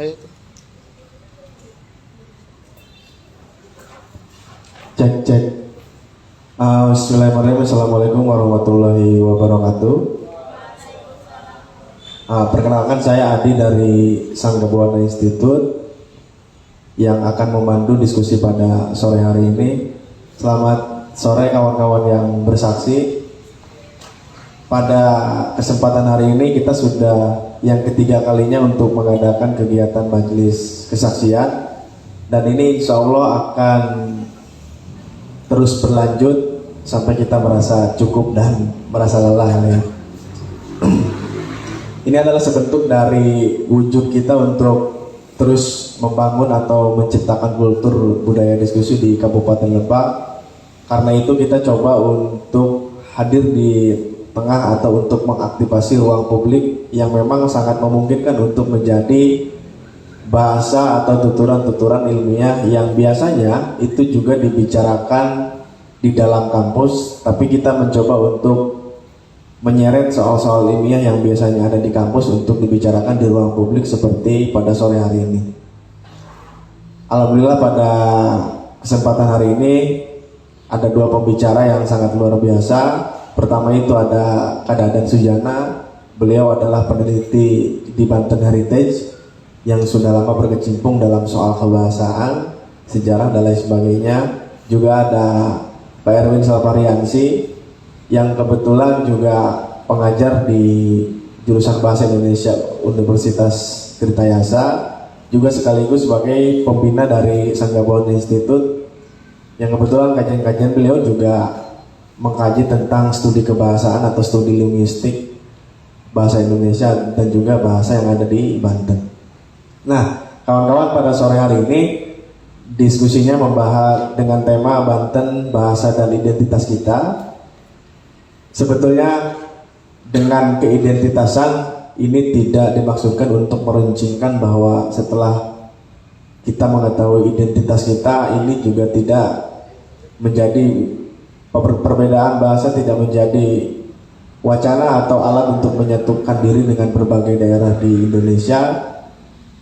Ayo. Cek cek. Bismillahirrahmanirrahim. Assalamualaikum warahmatullahi wabarakatuh. Perkenalkan, saya Adi dari Sangga Buana Institute yang akan memandu diskusi pada sore hari ini. Selamat sore kawan-kawan yang bersaksi. Pada kesempatan hari ini kita sudah yang ketiga kalinya untuk mengadakan kegiatan majelis kesaksian, dan ini insya Allah akan terus berlanjut sampai kita merasa cukup dan merasa lelah ya. Ini adalah sebentuk dari wujud kita untuk terus membangun atau menciptakan kultur budaya diskusi di Kabupaten Lebak. Karena itu kita coba untuk hadir di tengah atau untuk mengaktifasi ruang publik yang memang sangat memungkinkan untuk menjadi bahasa atau tuturan-tuturan ilmiah yang biasanya itu juga dibicarakan di dalam kampus, tapi kita mencoba untuk menyeret soal-soal ilmiah yang biasanya ada di kampus untuk dibicarakan di ruang publik seperti pada sore hari ini. Alhamdulillah pada kesempatan hari ini ada dua pembicara yang sangat luar biasa. Pertama itu ada Kak Dadan Sujana. Beliau adalah peneliti di Banten Heritage yang sudah lama berkecimpung dalam soal kebahasaan, sejarah dan lain sebagainya. Juga ada Pak Erwin Salvariansi yang kebetulan juga pengajar di jurusan Bahasa Indonesia Universitas Tirtayasa, juga sekaligus sebagai pembina dari Sangga Buana Institute, yang kebetulan kajian-kajian beliau juga mengkaji tentang studi kebahasaan atau studi linguistik bahasa Indonesia dan juga bahasa yang ada di Banten. Nah, kawan-kawan, pada sore hari ini diskusinya membahas dengan tema Banten, bahasa dan identitas kita. Sebetulnya dengan keidentitasan ini tidak dimaksudkan untuk meruncingkan bahwa setelah kita mengetahui identitas kita, ini juga tidak menjadi perbedaan bahasa, tidak menjadi wacana atau alat untuk menyatukan diri dengan berbagai daerah di Indonesia.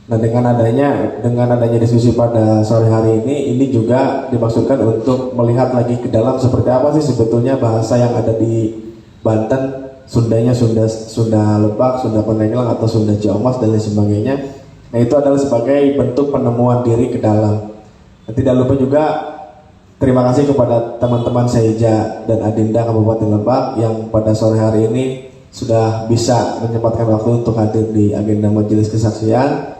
Nah, dengan adanya diskusi pada sore hari ini juga dimaksudkan untuk melihat lagi ke dalam seperti apa sih sebetulnya bahasa yang ada di Banten, Sundanya Sunda Lebak, Sunda Paneglang atau Sunda Ciamas dan lain sebagainya. Nah, itu adalah sebagai bentuk penemuan diri ke dalam. Nah, tidak lupa juga terima kasih kepada teman-teman Seija dan Adinda Kabupaten Lebak yang pada sore hari ini sudah bisa menyempatkan waktu untuk hadir di agenda majelis kesaksian.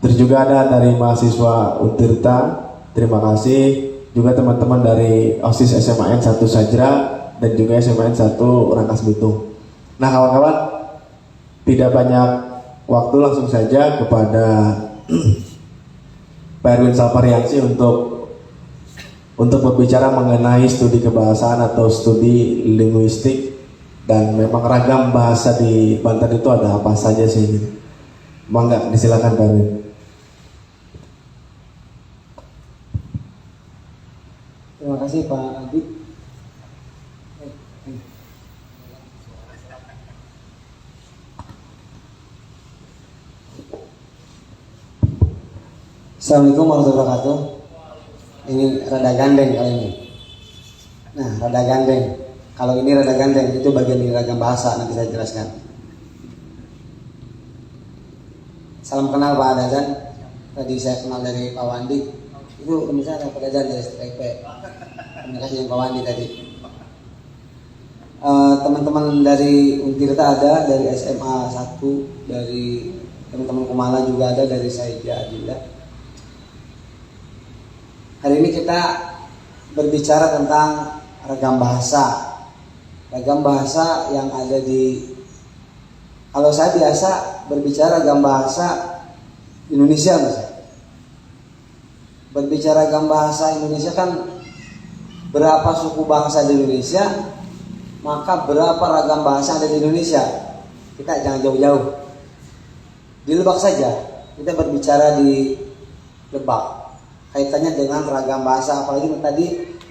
Terus juga ada dari mahasiswa Untirta, terima kasih. Juga teman-teman dari OSIS SMAN 1 Sajra dan juga SMAN 1 Rangkas Bitung. Nah, kawan-kawan, tidak banyak waktu, langsung saja kepada Pak Erwin Salvariansi untuk berbicara mengenai studi kebahasaan atau studi linguistik, dan memang ragam bahasa di Banten itu ada apa saja sih? Mangga, disilakan Pak Erwin. Terima kasih Pak Adi. Assalamualaikum warahmatullahi wabarakatuh. Ini rada gandeng kali ini. Nah, rada gandeng. Kalau ini rada gandeng itu bagian dari ragam bahasa, nanti saya jelaskan. Salam kenal Pak Dadan. Tadi saya kenal dari Pak Wandi. Itu misalnya Pak Dadan dari STP. Terima kasih yang Pak Wandi tadi. Teman-teman dari Untirta ada, dari SMA 1, dari teman-teman Kumala juga ada, dari Saija Adinda. Hari ini kita berbicara tentang ragam bahasa. Ragam bahasa yang ada di, kalau saya biasa berbicara ragam bahasa Indonesia misalnya. Berbicara ragam bahasa Indonesia kan berapa suku bangsa di Indonesia, maka berapa ragam bahasa ada di Indonesia. Kita jangan jauh-jauh. Di Lebak saja, kita berbicara di Lebak. Kaitannya dengan ragam bahasa, apalagi tadi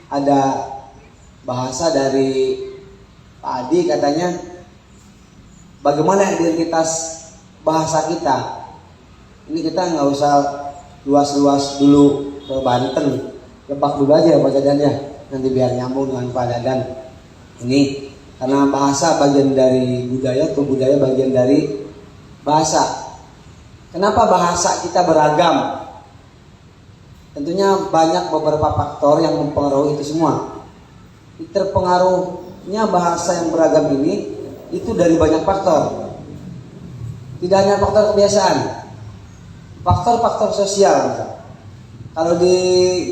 ada bahasa dari Pak Adi katanya bagaimana identitas bahasa kita. Ini kita nggak usah luas-luas dulu ke Banten, Lebak dulu aja Pak Dadan ya, nanti biar nyambung dengan Pak Dadan. Ini karena bahasa bagian dari budaya, atau budaya bagian dari bahasa. Kenapa bahasa kita beragam? Tentunya banyak beberapa faktor yang mempengaruhi itu semua. Terpengaruhnya bahasa yang beragam ini itu dari banyak faktor. Tidak hanya faktor kebiasaan, faktor-faktor sosial. Kalau di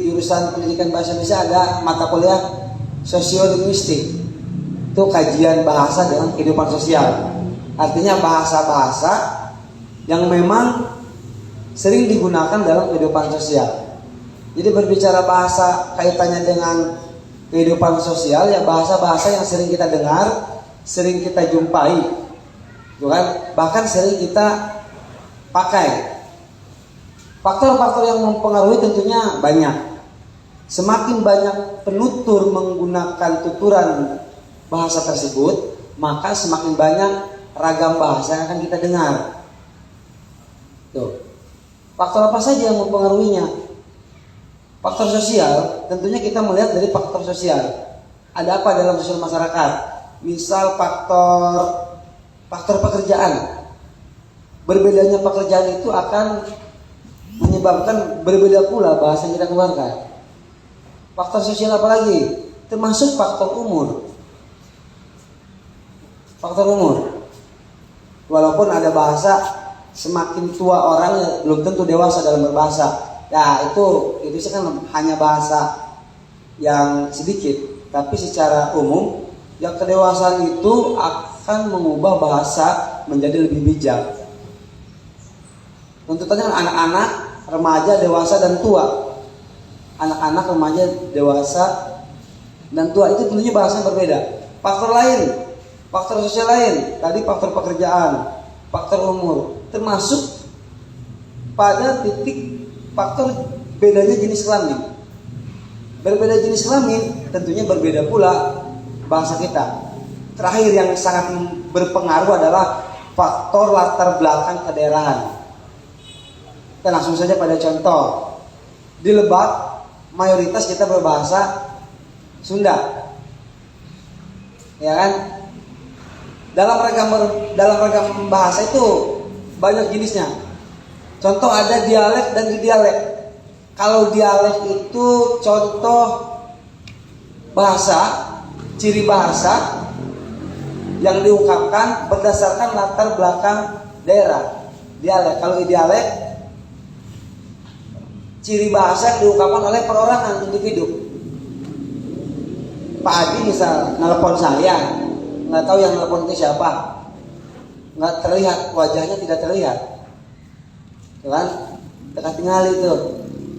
jurusan pendidikan bahasa Indonesia ada mata kuliah sosiolinguistik, itu kajian bahasa dengan kehidupan sosial. Artinya bahasa-bahasa yang memang sering digunakan dalam kehidupan sosial. Jadi berbicara bahasa kaitannya dengan kehidupan sosial, ya bahasa-bahasa yang sering kita dengar, sering kita jumpai, bahkan sering kita pakai. Faktor-faktor yang mempengaruhi tentunya banyak. Semakin banyak penutur menggunakan tuturan bahasa tersebut, maka semakin banyak ragam bahasa yang akan kita dengar. Tuh. Faktor apa saja yang mempengaruhinya? Faktor sosial, tentunya kita melihat dari faktor sosial. Ada apa dalam sosial masyarakat? Misal faktor pekerjaan. Berbedanya pekerjaan itu akan menyebabkan berbeda pula bahasa yang kita keluarkan. Faktor sosial apa lagi? Termasuk faktor umur. Faktor umur. Walaupun ada bahasa semakin tua orang belum tentu dewasa dalam berbahasa. Ya itu sih kan hanya bahasa yang sedikit. Tapi secara umum, yang kedewasaan itu akan mengubah bahasa menjadi lebih bijak. Tuntutannya anak-anak, remaja, dewasa, dan tua. Anak-anak, remaja, dewasa, dan tua itu tentunya bahasa yang berbeda. Faktor lain, faktor sosial lain, tadi faktor pekerjaan, faktor umur, termasuk pada titik faktor bedanya jenis kelamin. Berbeda jenis kelamin tentunya berbeda pula bahasa kita. Terakhir yang sangat berpengaruh adalah faktor latar belakang kedaerahan. Kita langsung saja pada contoh. Di Lebak mayoritas kita berbahasa Sunda. Ya kan? Dalam ragam bahasa itu banyak jenisnya. Contoh ada dialek dan dialek. Kalau dialek itu contoh bahasa, ciri bahasa yang diungkapkan berdasarkan latar belakang daerah. Dialek. Kalau dialek, ciri bahasa yang diungkapkan oleh perorangan, individu. Pak Adi misal nelpon saya, nggak tahu yang nelpon itu siapa, nggak terlihat, wajahnya tidak terlihat, kan? Teka tingali itu,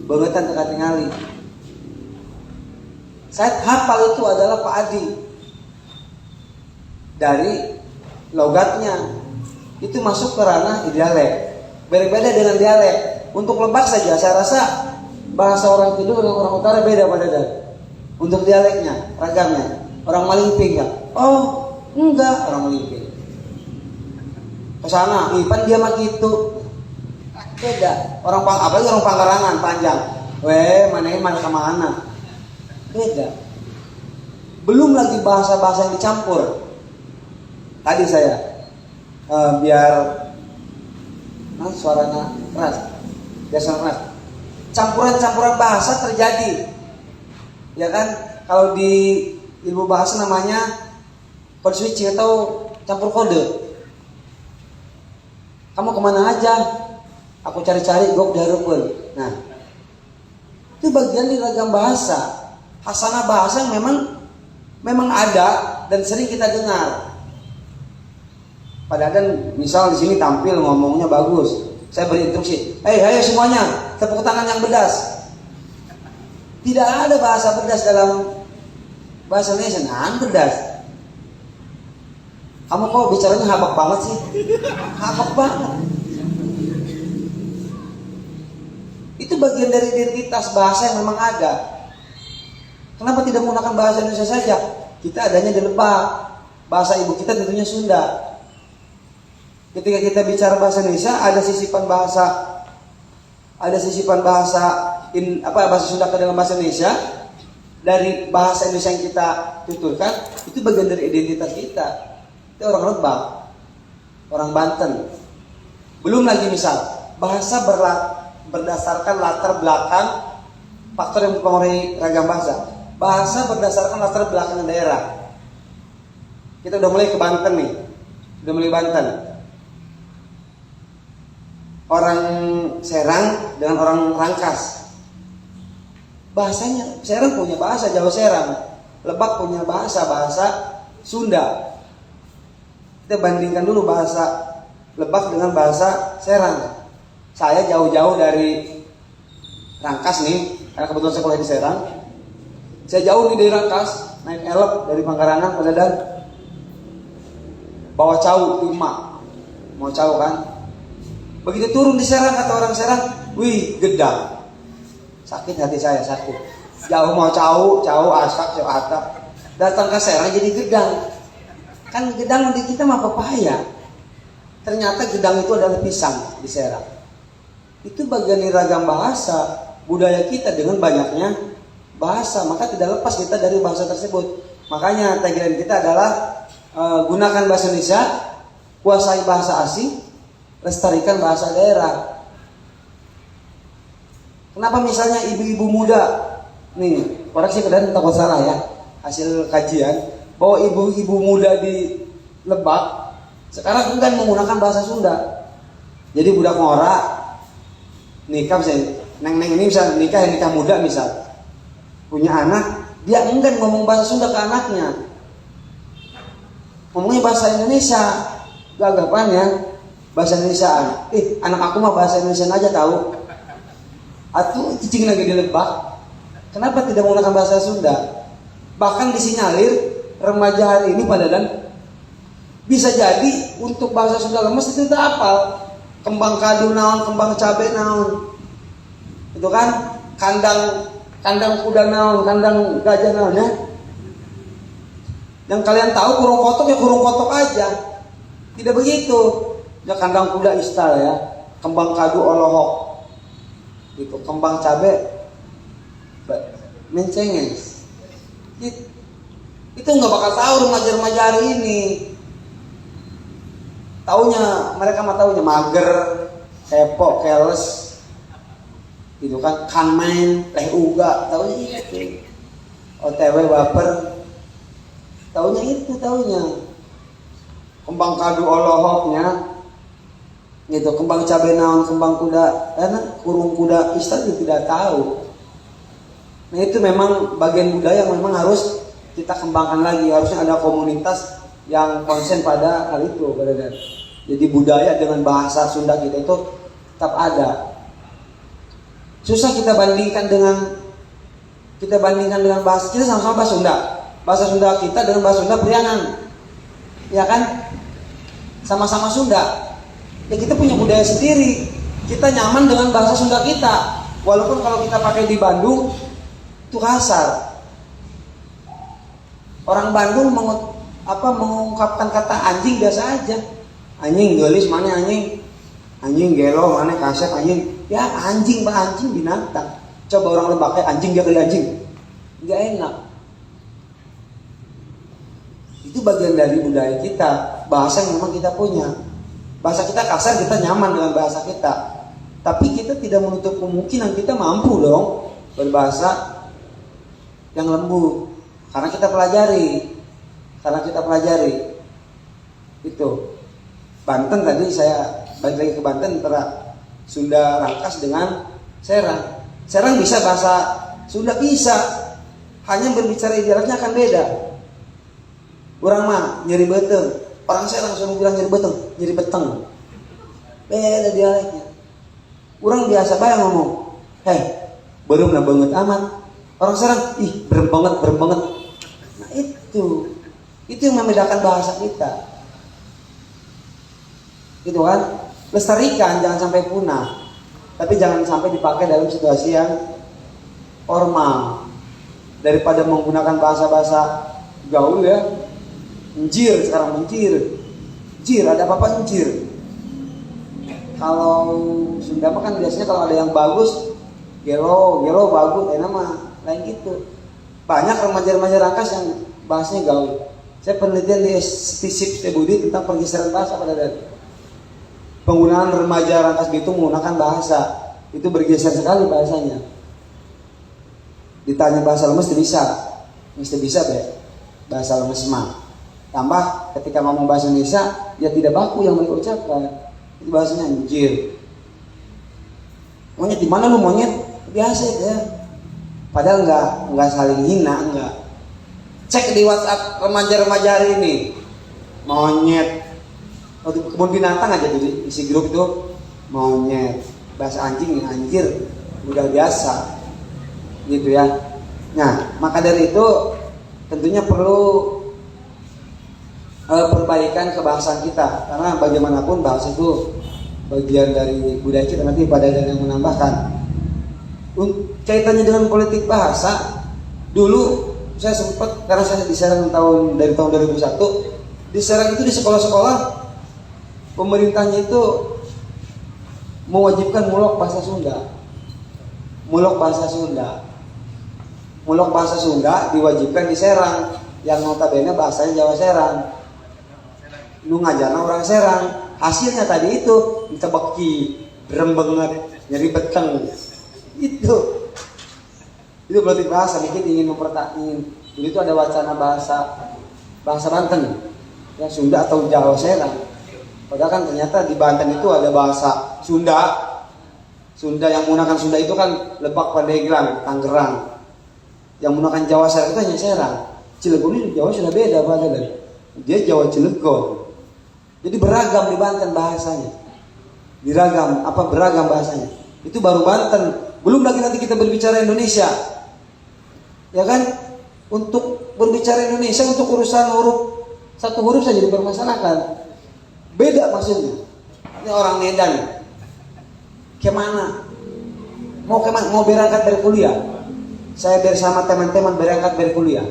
bangetan teka tingali. Saya hafal itu adalah Pak Adi dari logatnya, itu masuk ke ranah dialek. Berbeda dengan dialek. Untuk Lebak saja, saya rasa bahasa orang Kidul dengan orang Utara beda pada dan. Untuk dialeknya, ragamnya. Orang Malingping ya? Oh, enggak, orang Malingping. Kesana, Ipan dia mah gitu. Beda. Apalagi orang Pangkarangan panjang. Mana kemana? Beda. Belum lagi bahasa-bahasa yang dicampur. Tadi saya biar suaranya keras. Biasa campuran bahasa terjadi, ya kan? Kalau di ilmu bahasa namanya code switching atau campur kode. Kamu kemana aja? Aku cari-cari gok darupun. Nah, itu bagian di ragam bahasa. Hasanah bahasa yang memang ada dan sering kita dengar. Padahal kan misal di sini tampil ngomongnya bagus. Saya beri instruksi, ayo semuanya, tepuk tangan yang pedas. Tidak ada bahasa pedas dalam bahasa Indonesia, pedas. Kamu kok bicaranya habak banget sih? Habak banget. Itu bagian dari identitas bahasa yang memang ada. Kenapa tidak menggunakan bahasa Indonesia saja? Kita adanya di Lebak. Bahasa ibu kita tentunya Sunda. Ketika kita bicara bahasa Indonesia, ada sisipan bahasa ada sisipan bahasa Sunda ke dalam bahasa Indonesia, dari bahasa Indonesia yang kita tuturkan, itu bagian dari identitas kita. Itu orang Lebak, orang Banten. Belum lagi misal bahasa berdasarkan latar belakang faktor yang mempengaruhi ragam bahasa. Bahasa berdasarkan latar belakang daerah. Kita udah mulai ke Banten nih, udah mulai Banten. Orang Serang dengan orang Rangkas, bahasanya, Serang punya bahasa Jawa Serang, Lebak punya bahasa Sunda. Kita bandingkan dulu bahasa Lebak dengan bahasa Serang. Saya jauh-jauh dari Rangkas nih, karena kebetulan saya kuliah di Serang. Saya jauh nih dari Rangkas, naik elep dari Pangkarangan ke Medan, bawa cau lima, mau cau kan. Begitu turun di Serang, kata orang Serang, wih gedang. Sakit hati saya, sakit. Jauh mau cau asak, cau atap. Datang ke Serang jadi gedang. Kan gedang di kita mah pepaya. Ternyata gedang itu adalah pisang di Serang. Itu bagian dari ragam bahasa budaya kita dengan banyaknya bahasa. Maka tidak lepas kita dari bahasa tersebut. Makanya tagline kita adalah gunakan bahasa Indonesia, kuasai bahasa asing, lestarikan bahasa daerah. Kenapa misalnya ibu-ibu muda, nih koreksi kemudian takut salah ya, hasil kajian bahwa ibu-ibu muda di Lebak sekarang enggan menggunakan bahasa Sunda. Jadi budak ngora nikah misalnya, neng ini bisa nikah muda misal, punya anak, dia enggan ngomong bahasa Sunda ke anaknya, ngomongnya bahasa Indonesia. Gagapannya bahasa Indonesiaan. Anak aku mah bahasa Indonesiaan aja tahu. Atau cicing lagi di Lebak, kenapa tidak menggunakan bahasa Sunda? Bahkan disinyalir remaja hari ini dan bisa jadi untuk bahasa Sunda lemes itu tidak hafal. Kembang kadu naon, kembang cabe naon. Itu kan kandang kuda naon, kandang gajah naon ya. Yang kalian tahu kurung kotok ya kurung kotok aja. Tidak begitu. Ya kandang kuda istal ya, kembang kadu olohok. Itu kembang cabe mencenges. Itu nggak bakal tahu remaja-remaja hari ini. Mereka mah taunya mager, kepo, keles. Itu kan main, teh uga, taunya itu. OTW baper. Taunya. Kembang kadu olohoknya. Gitu, kembang cabai naon, kembang kuda, karena kurung kuda istal juga tidak tahu. Nah itu memang bagian budaya yang memang harus kita kembangkan lagi. Harusnya ada komunitas yang konsen pada hal itu, Jadi budaya dengan bahasa Sunda kita itu tetap ada. Susah kita bandingkan dengan bahasa kita, sama-sama bahasa Sunda. Bahasa Sunda kita dengan bahasa Sunda Priangan, ya kan? Sama-sama Sunda. Ya kita punya budaya sendiri. Kita nyaman dengan bahasa Sunda kita. Walaupun kalau kita pakai di Bandung itu kasar. Orang Bandung mengungkapkan kata anjing biasa aja. Anjing gelis mana anjing? Anjing gelo mana kasar anjing? Ya anjing binatang. Coba orang Lebak anjing dia kali anjing. Enggak enak. Itu bagian dari budaya kita, bahasa yang memang kita punya. Bahasa kita kasar, kita nyaman dengan bahasa kita. Tapi kita tidak menutup kemungkinan kita mampu dong berbahasa yang lembut. Karena kita pelajari. Itu. Banten tadi saya balik lagi ke Banten antara Sunda Rangkas dengan Serang. Serang bisa bahasa Sunda bisa. Hanya berbicara dialeknya akan beda. Orang mah nyeri beteng. Orang Serang langsung bilang nyeri beteng. Beda dialeknya. Orang biasa bayang ngomong, belum lah banget amat. Orang Serang, berem banget. Nah itu yang membedakan bahasa kita. Gitu kan? Lestarikan, jangan sampai punah. Tapi jangan sampai dipakai dalam situasi yang formal. Daripada menggunakan bahasa-bahasa gaul ya. Menjir, sekarang menjir. Jir, ada apa-apa menjir. Kalau Sunda mah kan biasanya kalau ada yang bagus, gelo bagus, enak mah lain gitu. Banyak remaja-remaja Rangkas yang bahasanya gaul. Saya penelitian di STSIP Budi tentang pergeseran bahasa pada dari penggunaan remaja Rangkas Bitung menggunakan bahasa itu bergeser sekali bahasanya. Ditanya bahasa lemes mesti bisa bahasa lemes mah. Tambah ketika ngomong bahasa Indonesia ya tidak baku yang mereka ucapkan. Itu bahasanya anjir. Monyet di mana lu monyet? Biasa ya. Padahal nggak saling hina, enggak. Cek di WhatsApp remaja-remaja hari ini. Monyet. Waktu kebun binatang aja tuh isi grup itu monyet. Bahasa anjing yang anjir udah biasa. Gitu ya. Nah, maka dari itu tentunya perlu perbaikan kebahasaan kita, karena bagaimanapun bahasa itu bagian dari budaya kita. Nanti pada ada yang menambahkan kaitannya dengan politik bahasa. Dulu saya sempat, karena saya di Serang dari tahun 2001, di Serang itu di sekolah-sekolah pemerintahnya itu mewajibkan mulok bahasa Sunda. Mulok bahasa Sunda diwajibkan di Serang, yang notabene bahasanya Jawa Serang. Lu ngajana orang Serang, hasilnya tadi itu ditebaki, berem banget, nyeri beteng. Itu berarti bahasa mungkin ingin mempertahankan. Jadi itu ada wacana bahasa Banten, ya Sunda atau Jawa Serang. Padahal kan ternyata di Banten itu ada bahasa Sunda yang menggunakan Sunda itu kan Lebak, Pandeglang, Tangerang. Yang menggunakan Jawa Serang itu hanya Serang. Cilegon ini Jawa sudah beda padahal. Dia Jawa Cilegon. Jadi beragam di Banten bahasanya. Beragam bahasanya. Itu baru Banten. Belum lagi nanti kita berbicara Indonesia. Ya kan? Untuk berbicara Indonesia, untuk urusan satu huruf saja dipermasalahkan. Beda maksudnya. Ini orang Medan. Kemana? Mau berangkat dari kuliah. Saya bersama teman-teman berangkat dari kuliah.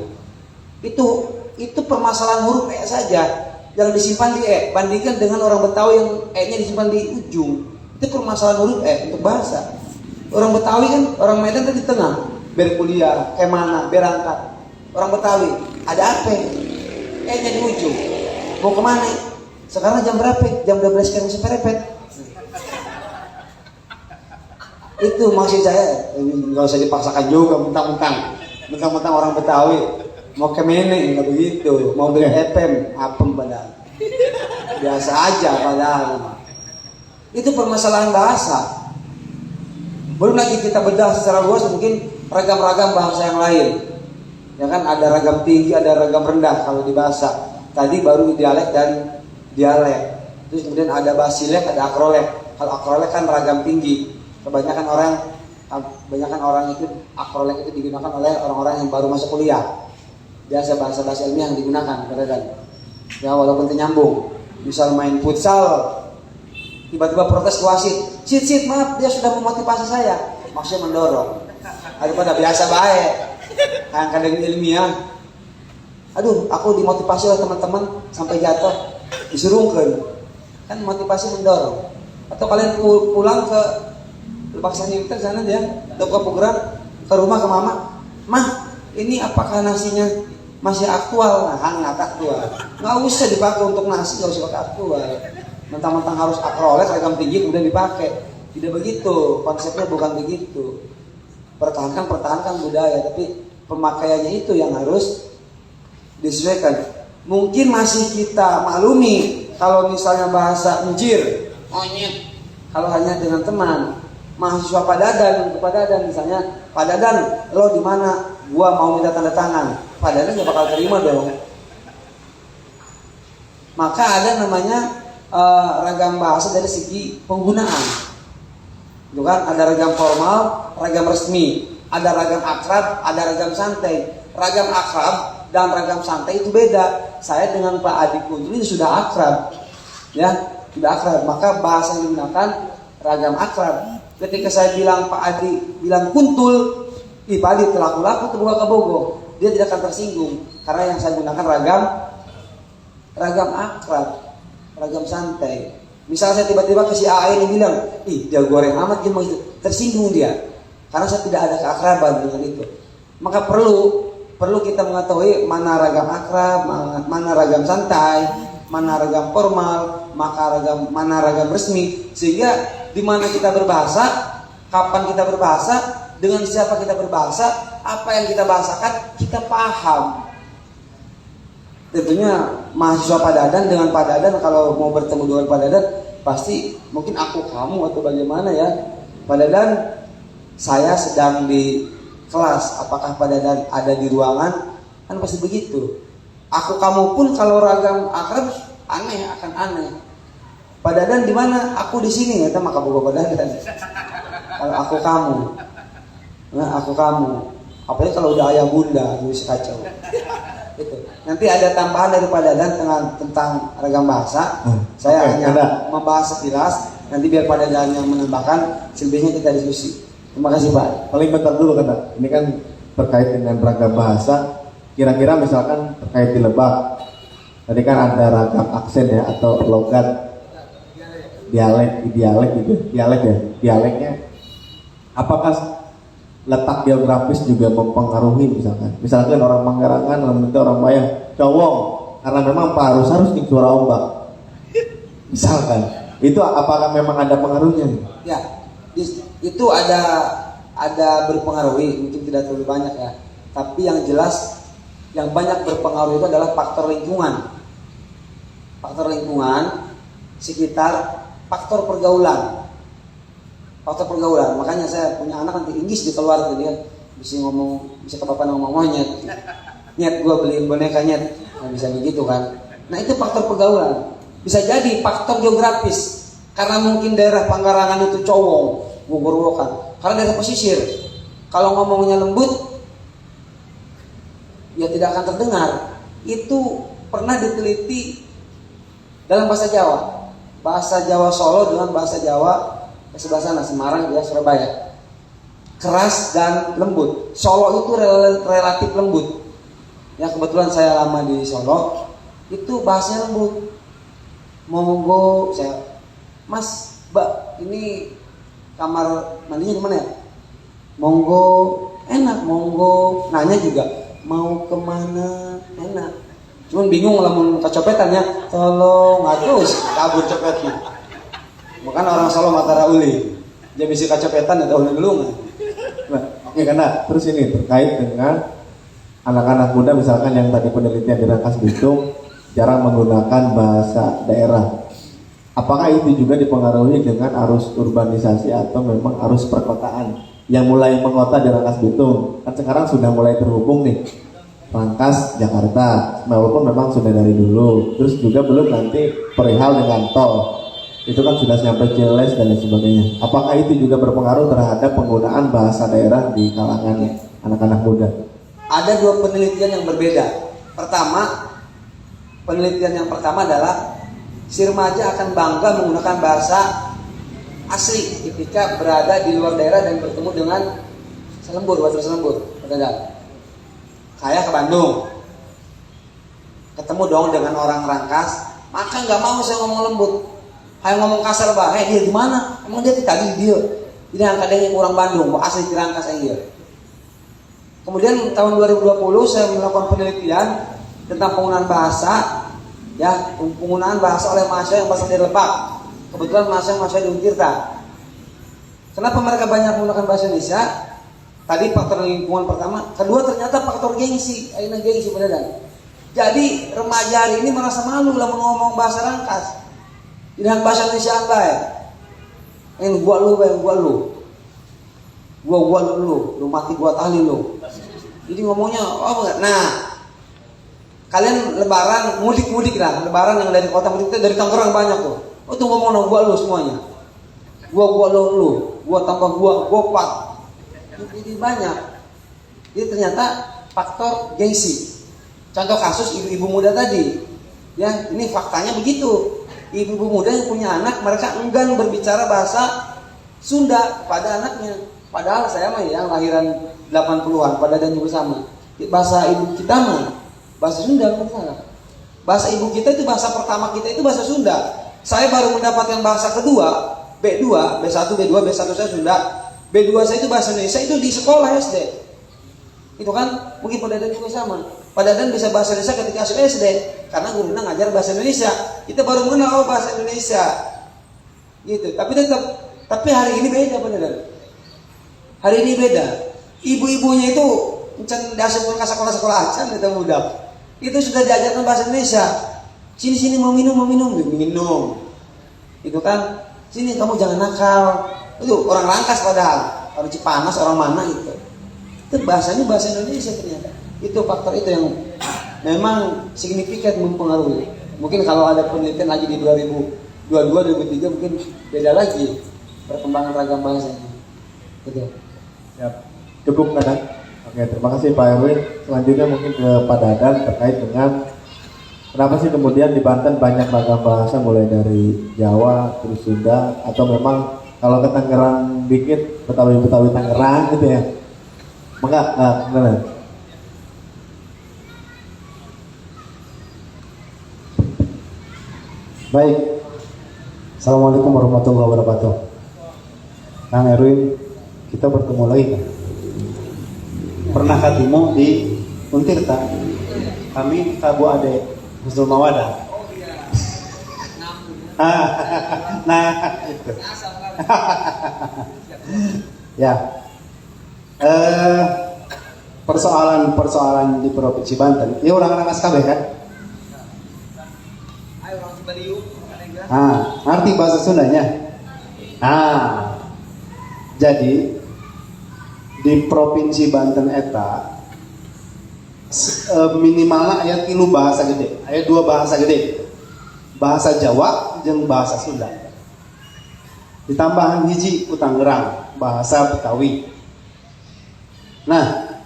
Itu permasalahan huruf saja. Yang disimpan di bandingkan dengan orang Betawi yang nya disimpan di ujung. Itu permasalahan huruf untuk bahasa. Orang Betawi kan, orang Medan kan di tengah. Berkuliah, kemana, berangkat. Orang Betawi, ada apa? Nya di ujung. Mau kemana? Sekarang jam berapa? Jam 12 sekarang seperepet. Itu maksud saya, nggak usah dipaksakan juga mentang-mentang orang Betawi. Mau ke Meneng, nggak begitu. Mau beli FM, apem padahal. Biasa aja padahal. Itu permasalahan bahasa. Belum lagi kita bedah secara luas mungkin ragam-ragam bahasa yang lain. Ya kan ada ragam tinggi, ada ragam rendah kalau di bahasa. Tadi baru dialek dan dialek. Terus kemudian ada basilek, ada akrolek. Kalau akrolek kan ragam tinggi. Kebanyakan orang itu akrolek itu digunakan oleh orang-orang yang baru masuk kuliah. Biasa bahasa-bahasa ilmiah yang digunakan kadang-kadang. Ya walaupun nyambung. Misal main futsal, tiba-tiba protes ke wasit. Sit, maaf dia sudah memotivasi saya. Maksudnya mendorong. Daripada biasa baik. Kadang-kadang ilmiah. Aduh, aku dimotivasi oleh teman-teman sampai jatuh. Disurungkan. Kan motivasi mendorong. Atau kalian pulang ke Lebak Saniter sana dia, ke Pugerang, ke rumah ke mama. Mah, ini apakah nasinya masih aktual? Nah, hangat aktual. Nggak usah dipakai untuk nasi, nggak usah pakai aktual. Mentang-mentang harus akrolek, ragam tinggi kemudian dipakai. Tidak begitu, konsepnya bukan begitu. Pertahankan budaya, tapi pemakaiannya itu yang harus disesuaikan. Mungkin masih kita maklumi kalau misalnya bahasa enjir, monyet, kalau hanya dengan teman. Mahasiswa Padadan misalnya, Padadan, lo di mana? Gua mau minta tanda tangan. Padadan nggak bakal terima dong. Maka ada namanya ragam bahasa dari segi penggunaan. Itu kan ada ragam formal, ragam resmi, ada ragam akrab, ada ragam santai. Ragam akrab dan ragam santai itu beda. Saya dengan Pak Adi Kuntul ini sudah akrab, ya, sudah akrab. Maka bahasa yang digunakan ragam akrab. Ketika saya bilang Pak Adi bilang kuntul, Pak Adi laku-laku terbuka kebogo, dia tidak akan tersinggung karena yang saya gunakan ragam akrab, ragam santai. Misal saya tiba-tiba ke si A ini bilang, ih dia goreng amat dia begitu, tersinggung dia, karena saya tidak ada keakraban dengan itu. Maka perlu kita mengetahui mana ragam akrab, mana ragam santai, mana ragam formal, mana ragam resmi, sehingga di mana kita berbahasa, kapan kita berbahasa, dengan siapa kita berbahasa, apa yang kita bahasakan kita paham. Tentunya mahasiswa Padadan dengan Padadan, kalau mau bertemu dengan Padadan pasti mungkin aku kamu atau bagaimana ya. Padadan saya sedang di kelas, apakah Padadan ada di ruangan, kan pasti begitu. Aku kamu pun kalau ragam akrab aneh, akan aneh. Padadan di mana? Aku di sini ya, maka boga Padadan. Kalau aku kamu, nah aku kamu. Apalagi kalau udah ayah bunda, bisa kacau. Itu. Nanti ada tambahan dari Padadan tentang ragam bahasa. Saya hanya membahas sekilas. Nanti biar Padadan yang menambahkan, selebihnya kita diskusi. Terima kasih Pak. Paling bentar dulu kan, ini kan terkait dengan ragam bahasa. Kira-kira misalkan terkait di Lebak, tadi kan ada ragam aksen ya atau logat, dialek gitu, dialeknya. Apakah letak geografis juga mempengaruhi misalkan orang Manggarangan dalam bentuk orang Bayang cowong karena memang harus nih suara ombak misalkan itu apakah memang ada pengaruhnya? Ya, itu ada berpengaruhi, mungkin tidak terlalu banyak ya, tapi yang jelas yang banyak berpengaruh itu adalah faktor lingkungan sekitar faktor pergaulan. Makanya saya punya anak nanti Inggris di keluar tuh, dia bisa ke bapak ngomong nyet gue beliin boneka nyet, nah, bisa begitu kan. Nah itu faktor pergaulan. Bisa jadi faktor geografis, karena mungkin daerah Panggarangan itu cowong, gogor-gogokan, karena daerah pesisir kalau ngomongnya lembut ya tidak akan terdengar. Itu pernah diteliti dalam bahasa Jawa Solo dengan bahasa Jawa sebelah sana, Semarang ya, Surabaya, keras dan lembut. Solo itu relatif lembut ya, kebetulan saya lama di Solo, itu bahasanya lembut. Monggo saya, mas mbak ini kamar mandinya di mana ya, monggo, enak monggo. Nanya juga mau kemana, enak. Cuman bingung lah mau kecopetannya, tolong atus kabur copetnya. Makanya orang Solo Matara Uli, dia bisa kacopetan ya tahun dulu. Nah, oke, karena terus ini terkait dengan anak-anak muda misalkan yang tadi penelitian di Rangkas Bitung jarang menggunakan bahasa daerah. Apakah itu juga dipengaruhi dengan arus urbanisasi atau memang arus perkotaan yang mulai mengota di Rangkas Bitung? Kan sekarang sudah mulai terhubung nih, Rangkas Jakarta, walaupun memang sudah dari dulu. Terus juga belum nanti perihal dengan tol, itu kan sudah sampai Ciles dan lain sebagainya. Apakah itu juga berpengaruh terhadap penggunaan bahasa daerah di kalangan anak-anak muda? Ada dua penelitian yang berbeda. Penelitian yang pertama adalah si remaja akan bangga menggunakan bahasa asli ketika berada di luar daerah dan bertemu dengan bahasa Selembur. Saya ke Bandung, ketemu dong dengan orang Rangkas, maka nggak mau saya ngomong lembut. Kayak ngomong kasar bah, dia di mana? Emang dia tadi dia. Jadi angkatnya orang Bandung, asli Rangkas dia. Kemudian tahun 2020 saya melakukan penelitian tentang penggunaan bahasa, ya penggunaan bahasa oleh mahasiswa yang berasal dari Lebak. Kebetulan mahasiswa di Untirta. Kenapa mereka banyak menggunakan bahasa Indonesia? Tadi faktor lingkungan pertama, kedua ternyata faktor gengsi, beneran. Jadi remaja hari ini merasa malu lah ngomong bahasa Rangkas. Dengan bahasa Indonesia baik. Yang gua lu. Gua lu mati gua tali lu. Jadi ngomongnya enggak. Nah, kalian lebaran mudik lah, lebaran yang dari kota mudik itu dari Tangerang banyak tuh. Oh tuh ngomong gua lu semuanya. Gua lu, gua tambah gua pak. Jadi banyak. Jadi ternyata faktor gengsi. Contoh kasus ibu-ibu muda tadi. Ya, ini faktanya begitu. Ibu-ibu muda yang punya anak, mereka enggan berbicara bahasa Sunda pada anaknya. Padahal saya mah yang lahiran 80-an, Padadan juga sama. Bahasa ibu kita mah bahasa Sunda, bukan salah. Bahasa ibu kita itu, bahasa pertama kita itu bahasa Sunda. Saya baru mendapatkan bahasa kedua, B2, B1, B2, B1 saya sudah, B2 saya itu bahasa Indonesia itu di sekolah SD. Itu kan mungkin Pak Dadan juga sama. Pak Dadan bisa bahasa Indonesia ketika masuk SD karena gurunya ngajar bahasa Indonesia. Kita baru mengenal bahasa Indonesia. Gitu. Tapi hari ini beda Pak Dadan. Hari ini beda. Ibu-ibunya itu mencen dasar ke sekolah-sekolah acan itu mudah. Itu sudah diajarkan bahasa Indonesia. Sini mau minum, minum. Itu kan, sini kamu jangan nakal. Itu orang Rangkas padahal, orang Cipanas, orang mana itu. Itu bahasanya bahasa Indonesia ternyata. Itu faktor itu yang memang signifikan mempengaruhi. Mungkin kalau ada penelitian lagi di 2022, 2023 mungkin beda lagi perkembangan ragam bahasanya. Gitu. Ya, cukup Dadan. Oke, terima kasih Pak Erwin. Selanjutnya mungkin ke Pak Dadan terkait dengan kenapa sih kemudian di Banten banyak ragam bahasa mulai dari Jawa terus Sunda atau memang kalau ke Tangerang dikit Betawi Tangerang gitu ya? Enggak, benar. Baik, Assalamualaikum warahmatullahi wabarakatuh. Kang Erwin, kita bertemu lagi kan? Pernah ketemu di Untirta? Kami Kabu Ade Husnul Mawadah. Nah, itu. Ya, persoalan di Provinsi Banten. Ini orang-orang SKB kan? Ngerti bahasa Sundanya? Jadi di Provinsi Banten eta minimalnya aya 3 bahasa gede, aya 2 bahasa gede. Bahasa Jawa jeung bahasa Sunda. Ditambahan hiji ku Tangerang, bahasa Betawi. Nah,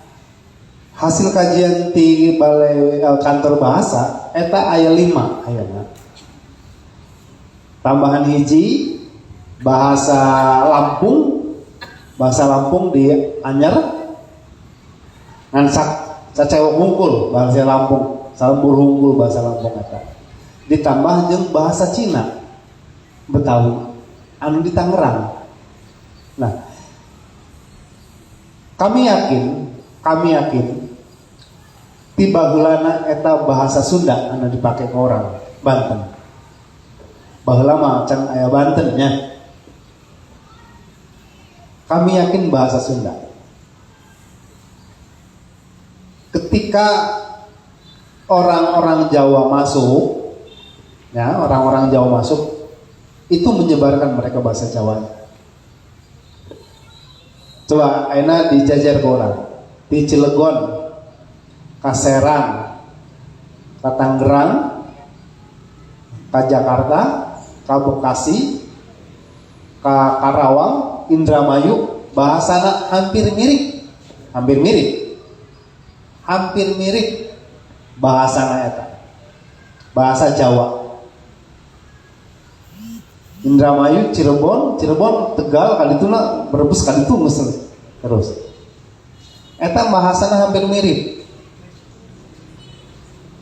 hasil kajian di balai kantor bahasa eta aya 5 ayana. Tambahan hiji bahasa Lampung di Anyar ngan sacewok hungkul bahasa Lampung, salembur hungkul bahasa Lampung eta. Ditambah jeung bahasa Cina Betawi anu di Tangerang. Nah, kami yakin tiba heulana eta bahasa Sunda anu dipake ke orang Banten. Baheula mah can aya Banten nya. Kami yakin bahasa Sunda. Ketika orang-orang Jawa masuk, orang-orang Jawa masuk, itu menyebarkan mereka bahasa Jawa. Coba, ayeuna dijajar ke orang, di Cilegon, ka Serang, ka Tangerang, ka Jakarta, ka Bekasi, ka Karawang, Indramayu, bahasana hampir mirip bahasana eta. Bahasa Jawa. Indramayu, Cirebon, Tegal, kalituna Brebes, kalitu terus. Eta bahasana hampir mirip.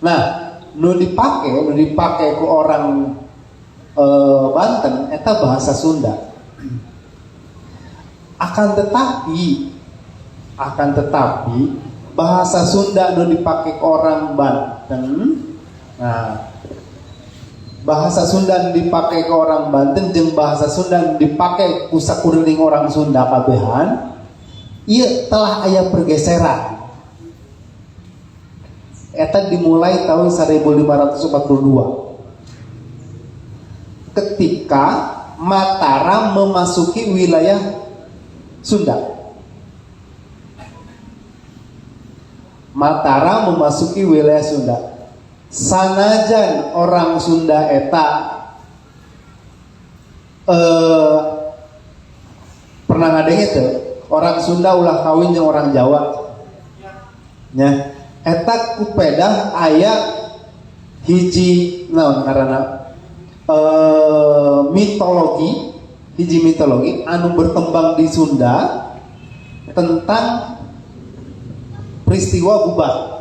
Nah, nu dipake ku orang Banten eta bahasa Sunda. Akan tetapi bahasa Sunda nu dipake ku orang Banten. Nah, bahasa Sunda dipakai ke orang Banten jeung bahasa Sunda dipakai ku sakuring orang Sunda kabehan, ieu telah aya pergeseran. Eta dimulai tahun 1542. Ketika Mataram memasuki wilayah Sunda. Sanajan orang Sunda eta pernah ngadenge teu orang Sunda ulah kawin jeung orang Jawa nya eta kupedah aya hiji naon ngaranna mitologi anu berkembang di Sunda tentang peristiwa bubat.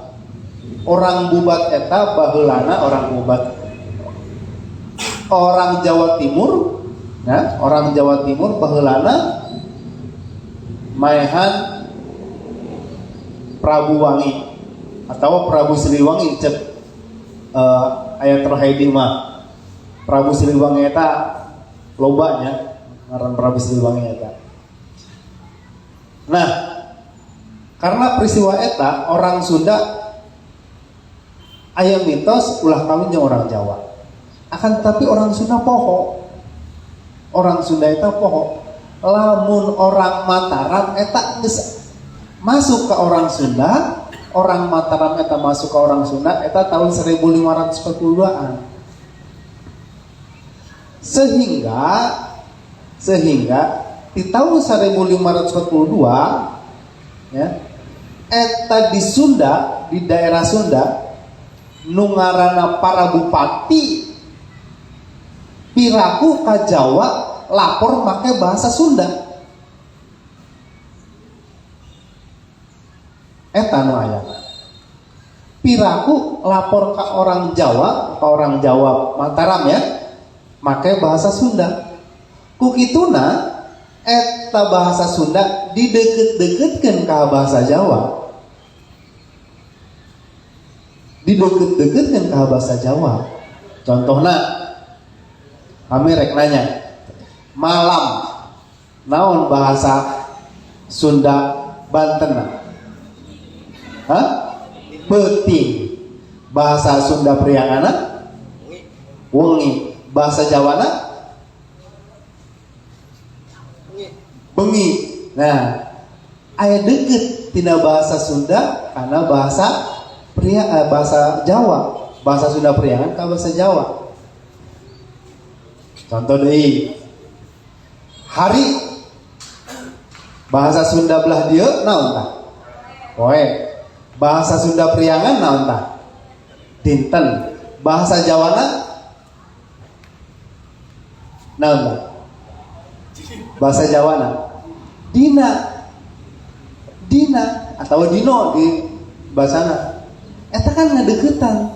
Orang bubat eta baheulana orang bubat orang Jawa Timur, ya, orang Jawa Timur baheulana maehan Prabu Wangi atau Prabu Siliwangi cek ayat terakhir mah Prabu Siliwangi eta lobanya ngaran Prabu Siliwangi eta. Nah, karena peristiwa eta orang Sunda aya mitos ulah kawin jeung orang Jawa. Akan tetapi orang Sunda poho. Orang Sunda eta poho. Lamun orang Mataram eta geus masuk ke orang Sunda, orang Mataram eta masuk ke orang Sunda eta tahun 1542-an. Sehingga di tahun 1542 ya, eta di Sunda, di daerah Sunda nu ngaranna para bupati piraku ka Jawa lapor make bahasa Sunda. Eta nu aya. Piraku lapor ka orang Jawa Mataram ya, make bahasa Sunda. Ku kituna eta bahasa Sunda dideket-deketkeun ka bahasa Jawa. Dideket-deketkeun ka bahasa Jawa. Contohna kami rek nanya, malam naon bahasa Sunda Banten? Hah? Peuting. Bahasa Sunda Priangana? Wengi. Bahasa Jawana? Bengi. Nah, aya deket tina bahasa Sunda karena bahasa Jawa. Bahasa Sunda Priangan ka bahasa Jawa. Contoh deui. Hari bahasa Sunda belah dieu naon tah? Poe. Bahasa Sunda Priangan naon tah? Dinten. Bahasa Jawana naon tah? Bahasa Jawana Dina atau Dino di bahasana. Eta kan ngadeukeutan.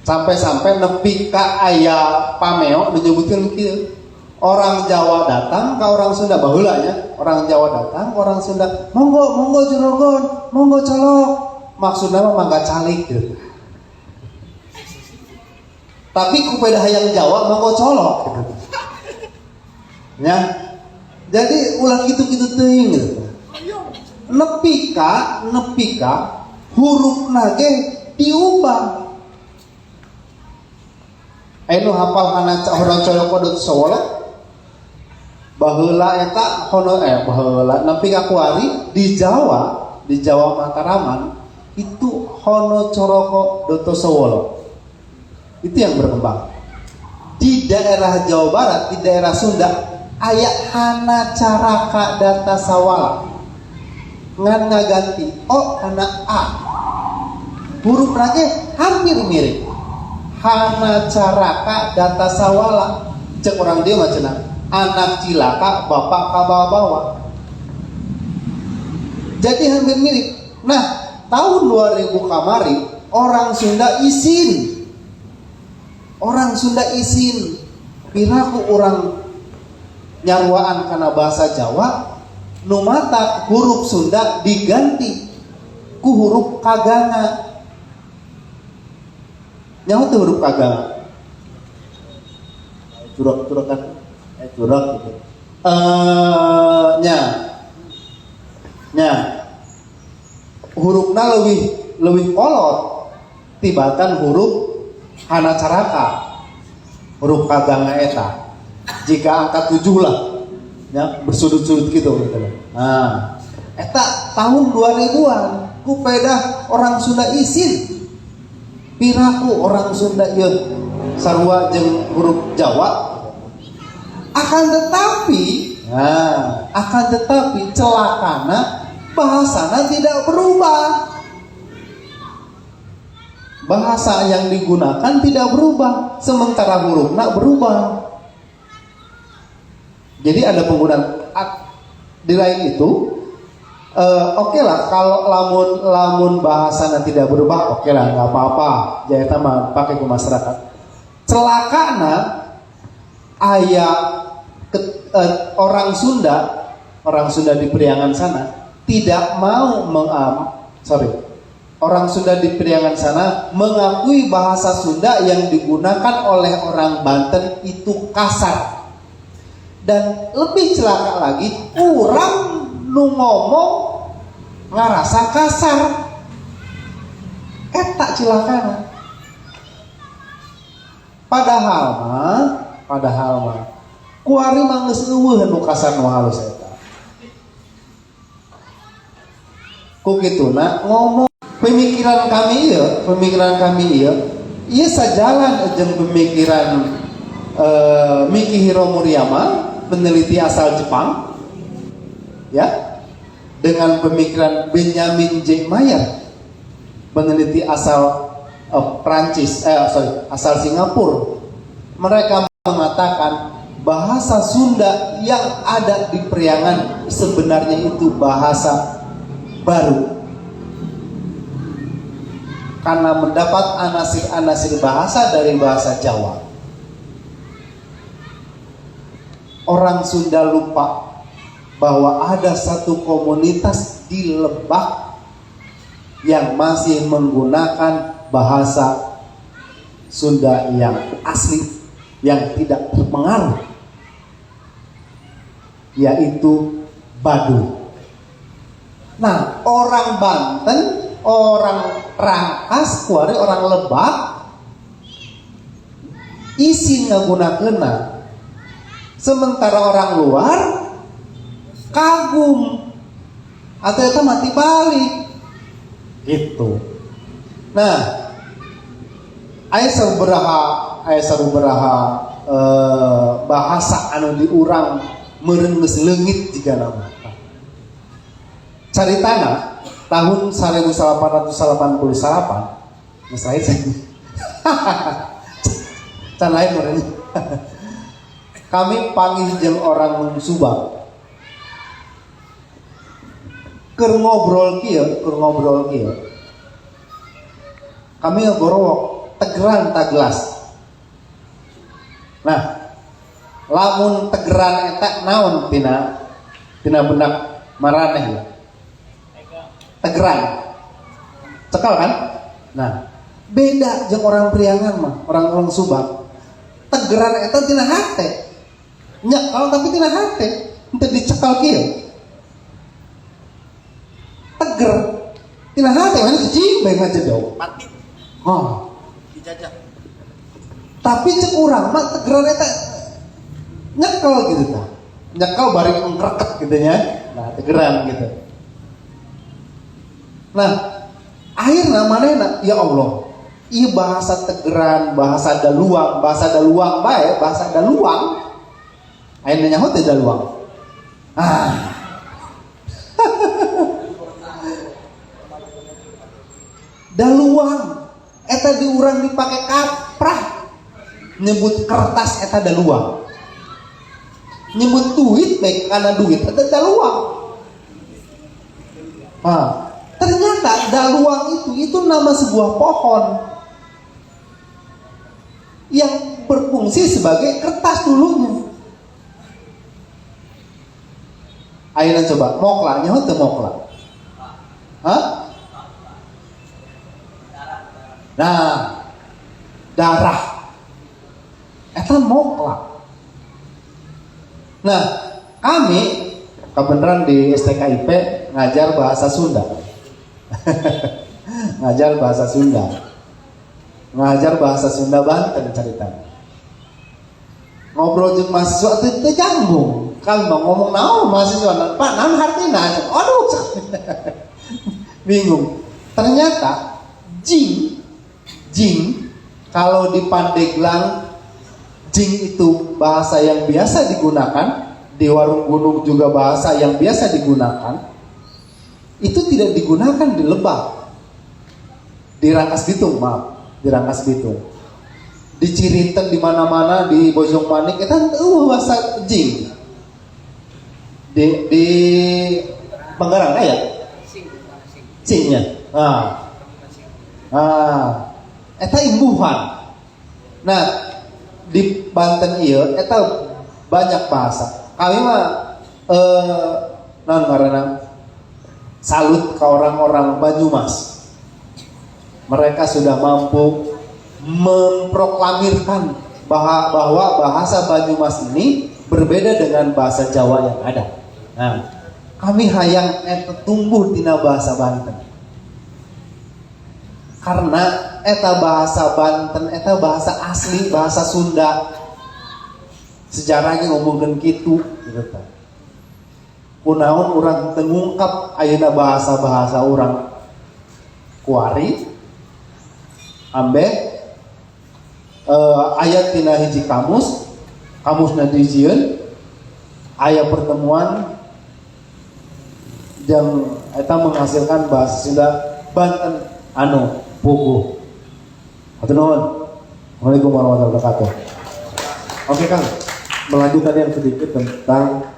Sampai-sampai nepi ka aya pameo menyebutkeun kieu. Orang Jawa datang ke orang Sunda baheula nya. Orang Jawa datang ke orang Sunda, monggo jorogon, monggo colok. Maksudna mah mangga calik gitu. Tapi ku pada hayang Jawa monggo colok gitu. Ya. Jadi ulah kitu-kitu teuing gitu. Nepi ka hurufna ge diubah. Anu hafal kana orang colok kodot sawala baheula eta baheula nepi ka kuari di Jawa Mataraman itu hono coroko doto sawala. Itu yang berkembang. Di daerah Jawa Barat, di daerah Sunda aya hana caraka data sawala. Ngan ngaganti O kana A. Huruf lagi hampir mirip. Hana caraka data sawala. Cek orang dia macam anak cilaka bapak kabawa. Jadi hampir mirip. Nah, tahun 2000 kamari orang Sunda izin piraku orang nyarwaan karena bahasa Jawa nu mata huruf Sunda diganti ku huruf kaganga. Nyaho teh huruf kaganga? Curak gitu. Hurufna leuwih kolot tibatan huruf hana caraka. Huruf kaganga eta. Jika angka 7 lah. Ya, bersudut-sudut gitu. Nah, eta tahun 2000-an ku pedah orang Sunda izin. Piraku orang Sunda ieu sarua jeung huruf Jawa. Akan tetapi celakana bahasana tidak berubah. Bahasa yang digunakan tidak berubah, sementara hurufna berubah. Jadi ada penggunaan di lain itu. Oke lah kalau lamun bahasana tidak berubah, oke lah nggak apa-apa. Jadi mah pakai ke masyarakat. celakana ayah orang Sunda di Priangan sana tidak mau orang Sunda di Priangan sana mengakui bahasa Sunda yang digunakan oleh orang Banten itu kasar. Dan lebih celaka lagi, orang nu ngomong ngarasa kasar. Tak celakana. Padahal mah kuari mah geus eueuh nu kasar nu halus eta. Ku kituna ngomong pemikiran kami ieu sajalan jeung pemikiran Mikihiro Murayama, peneliti asal Jepang, ya, dengan pemikiran Benjamin J. Mayer, peneliti asal asal Singapura. Mereka mengatakan bahasa Sunda yang ada di Priangan sebenarnya itu bahasa baru, karena mendapat anasir-anasir bahasa dari bahasa Jawa. Orang Sunda lupa bahwa ada satu komunitas di Lebak yang masih menggunakan bahasa Sunda yang asli, yang tidak terpengaruh, yaitu Baduy. Nah, orang Banten, orang Rangkas, kuari orang Lebak, isi ngagunakeunna. Sementara orang luar kagum atau itu mati balik gitu. Nah, aya sabaraha bahasa anu diurang meureun geus leungit jiga nama. Caritana tahun 1888 geus lain can lain meureun. Kami panggil jeung orang Subang keur ngobrol kieu. Kami ngagorowok tegeran taglas. Nah, lamun tegeran eta naon tina benak maraneh ya. Tegeran. Cekal kan? Nah, beda jeung orang Priangan mah, orang Subang. Tegeran eta tina hate. Nyakal tapi tina hate, henteu dicekal kieu. Teger tina hate mana cicing bae ngajedog. Mati. Oh, Dijajah. tapi cek urang mah tegeran eta nyekel gitu tah. Nyekel bari ngkreket gitu nya. Nah, tegeran gitu. Nah, akhirna manehna ya Allah, ieu bahasa tegeran, bahasa daluang bae, bahasa daluang. Ayeuna nyaho teh daluang. Daluang eta diurang dipake kaprah. Nyebut kertas eta daluang. Nyebut duit baik karena duit eta daluang. Ternyata daluang itu nama sebuah pohon yang berfungsi sebagai kertas dulunya. Ayeuna coba mokla nyaho teu mokla? Nah, darah. Eta mokla. Nah, kami kebenaran di STKIP ngajar bahasa Sunda. Ngajar bahasa Sunda Banten ceritanya. Ngobrol jeung mahasiswa teu nyambung. Kan bang ngomong naon mahasiswa, Pak naon hartina? Aduh, bingung. Ternyata jing kalau di Pandeglang, jing itu bahasa yang biasa digunakan, di Warung Gunung juga bahasa yang biasa digunakan. Itu tidak digunakan di Lebak, di Rangkas Bitung, di Cirinten, di mana-mana, di Bojongmanik itu bahasa jing. Di Penggarang ya, cingnya. Eta imbuhan. Nah, di Banten iya eta banyak bahasa. Kami mah karena salut ke orang-orang Banyumas. Mereka sudah mampu memproklamirkan bahwa bahasa Banyumas ini berbeda dengan bahasa Jawa yang ada. Nah, kami hayang tumbuh tina bahasa Banten. Karena eta bahasa Banten, eta bahasa asli, bahasa Sunda. Sejarahnya ngomongkeun kitu gitu kan. Kunaon urang teu ngungkap ayeuna bahasa-bahasa urang kuari ambe ayat tina hiji kamusna dijieun aya pertemuan yang eta menghasilkan bahasa Sunda Banten anu puguh. Hatur nuhun. Assalamualaikum warahmatullahi wabarakatuh. Oke Kang, melanjutkan yang sedikit tentang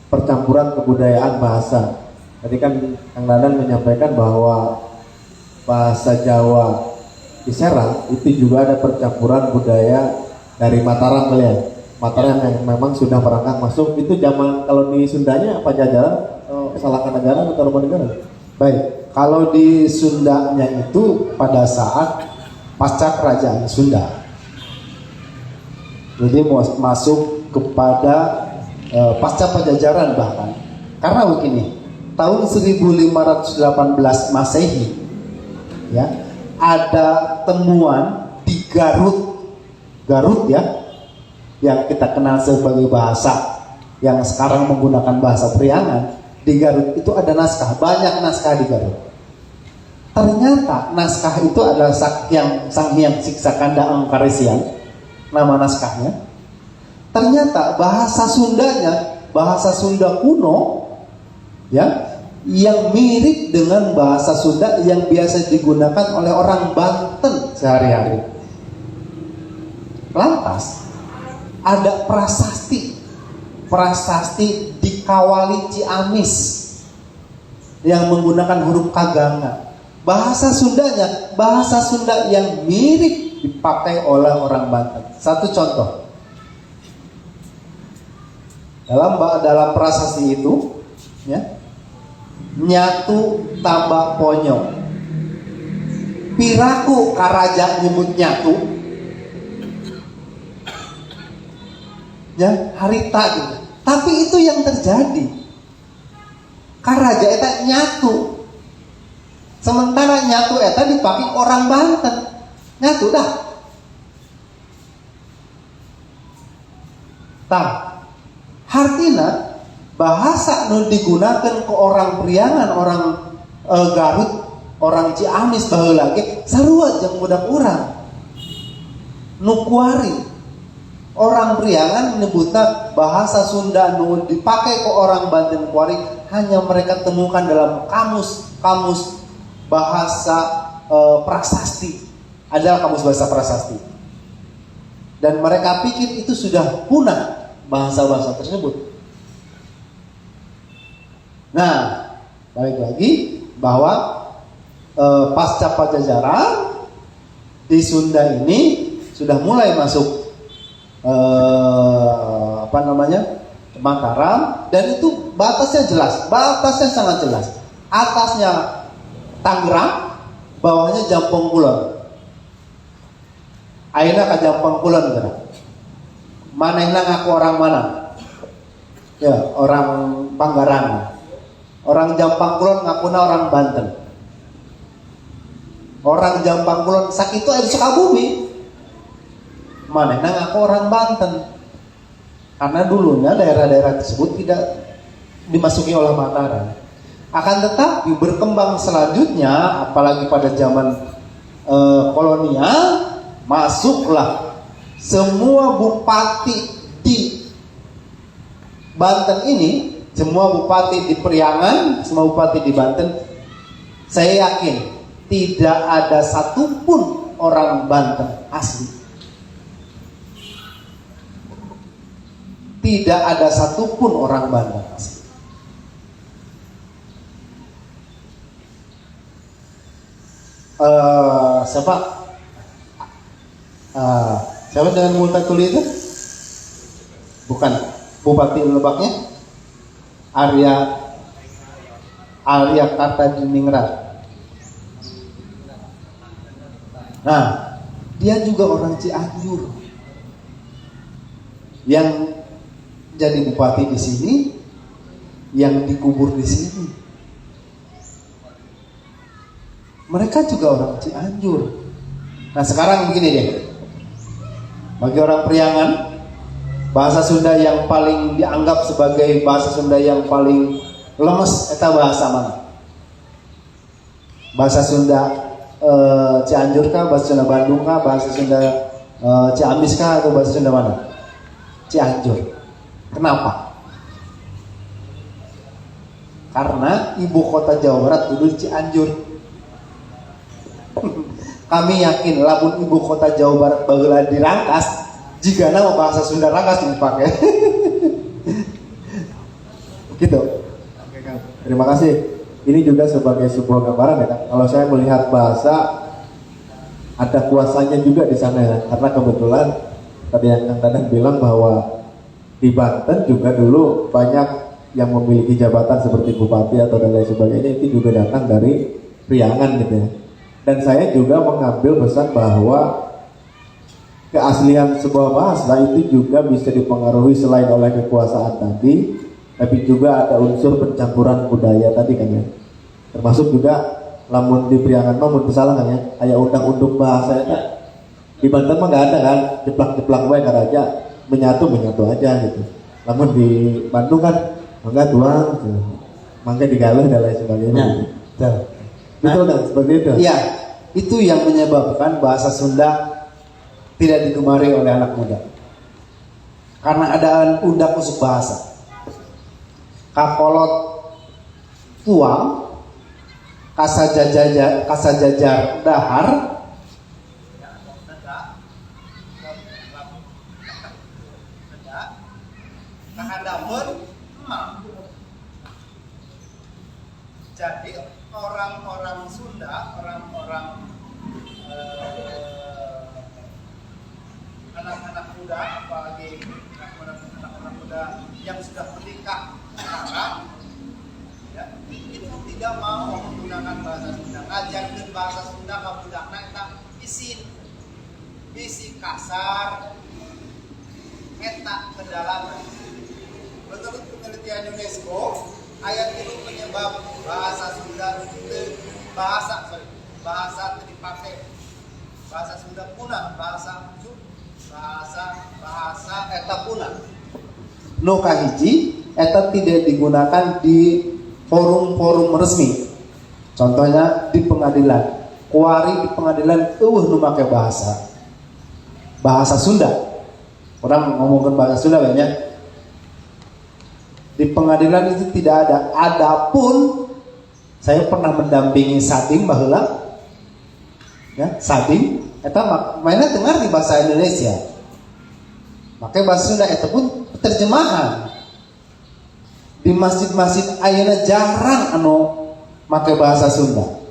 percampuran kebudayaan bahasa. Tadi kan Kang Dadan menyampaikan bahwa bahasa Jawa di Serang itu juga ada percampuran budaya dari Mataram kalian. Mataram yang memang sudah merangkak masuk itu zaman kalau di Sundanya Pajajaran, Salaka Negara atau Roma Negara? Baik, kalau di Sundanya itu pada saat pasca kerajaan Sunda. Jadi masuk kepada pasca Pajajaran bahkan. Karena begini, tahun 1518 Masehi ya, ada temuan di Garut ya, yang kita kenal sebagai bahasa yang sekarang menggunakan bahasa Priangan. Di Garut itu ada naskah, banyak naskah di Garut. Ternyata naskah itu adalah Sang Hyang Siksakanda Angkaresian, nama naskahnya. Ternyata bahasa Sundanya, bahasa Sunda kuno ya, yang mirip dengan bahasa Sunda yang biasa digunakan oleh orang Banten sehari-hari. Lantas ada prasasti di Kawali Ciamis yang menggunakan huruf kaganga. Bahasa Sundanya, bahasa Sunda yang mirip dipakai oleh orang Banten. Satu contoh. Dalam prasasti itu ya, nyatu tambah ponyo, piraku karaja nyebut nyatu ya, harita gitu. Tapi itu yang terjadi, karaja eta nyatu, sementara nyatu eta dipakai orang Banten. Nyatu dah hartina bahasa nu digunakan ke orang Priangan, orang Garut, orang Ciamis baheula ge sarua jeung budak urang nu kuari. Orang Priangan menyebutnya bahasa Sunda nu dipakai ke orang Banten kuari hanya mereka temukan dalam kamus bahasa prasasti, adalah kamus bahasa prasasti. Dan mereka pikir itu sudah punah bahasa-bahasa tersebut. Nah, balik lagi bahwa pasca Pajajaran di Sunda ini sudah mulai masuk Mataram, dan itu batasnya jelas, batasnya sangat jelas. Atasnya Tangerang, bawahnya Jampong Kulon. Ayeuna ka Jampong Kulon geura. Manehna ngaku orang mana? Ya, orang Panggarang. Orang Jampang Kulon ngakuna orang Banten. Orang Jampang Kulon sakitu aya di Sukabumi. Manehna ngaku orang Banten. Karena dulunya daerah-daerah tersebut tidak dimasuki oleh Mataram. Akan tetapi berkembang selanjutnya, apalagi pada zaman kolonial, masuklah semua bupati di Banten ini, semua bupati di Priangan, semua bupati di Banten, saya yakin tidak ada satupun orang Banten asli. Tidak ada satupun orang Banten asli. Siapa dengan Multatuli itu? Bukan Bupati Lebaknya? Arya Kartaningrat. Nah, dia juga orang Cianjur yang jadi bupati di sini, yang dikubur di sini. Mereka juga orang Cianjur. Nah sekarang begini deh, bagi orang Priangan, bahasa Sunda yang paling dianggap sebagai bahasa Sunda yang paling lemes, itu bahasa mana? Bahasa Sunda Cianjur kah, bahasa Sunda Bandung kah, bahasa Sunda Ciamis kah, atau bahasa Sunda mana? Cianjur. Kenapa? Karena ibu kota Jawa Barat dulu Cianjur. Kami yakin lamun ibu kota Jawa Barat bageula dirangkas, jika nama bahasa Sunda rangkas dipakai. Gitu. Oke, Kang. Terima kasih. Ini juga sebagai sebuah gambaran ya, Kang. Kalau saya melihat bahasa, ada kuasanya juga di sana ya. Karena kebetulan tadi yang Kang Dadang bilang bahwa di Banten juga dulu banyak yang memiliki jabatan seperti bupati atau dan lain sebagainya, itu juga datang dari Priangan gitu ya. Dan saya juga mengambil pesan bahwa keaslian sebuah bahasa itu juga bisa dipengaruhi selain oleh kekuasaan tadi, tapi juga ada unsur pencampuran budaya tadi kan ya. Termasuk juga lamun di Priangan mah mun salah kan ya, aya undang-undang bahasa ya. Di Banten mah enggak ada kan, jeplak-jeplak wae aja menyatu aja gitu. Namun di Bandung kan enggak tuang gitu. Mangga digaluh dan lain sebagainya. Nah, Betul kan seperti itu. Iya, itu yang menyebabkan bahasa Sunda tidak digemari oleh anak muda. Karena ada undak usuk bahasa. Kakolot tuang, kasajajar dahar, jadi orang-orang Sunda, orang-orang anak-anak muda, apalagi anak-anak muda yang sudah menikah sekarang, ya, itu tidak mau menggunakan bahasa Sunda. Ngajarkan bahasa Sunda ke budakna eta bisi kasar, eta kedalaman. Menurut penelitian UNESCO, ayat itu penyebab bahasa Sunda bahasa dipakai, bahasa Sunda punah, bahasa eta punah. Nu kahiji eta tidak digunakan di forum-forum resmi. Contohnya di pengadilan. Kuari di pengadilan nu make bahasa Sunda. Orang ngomongkan bahasa Sunda banyak. Di pengadilan itu tidak ada. Adapun saya pernah mendampingi Sadim baheula. Ya, Sadim eta mainnya dengar di bahasa Indonesia. Makanya bahasa Sunda eta pun terjemahan. Di masjid-masjid ayeuna jarang anu make bahasa Sunda.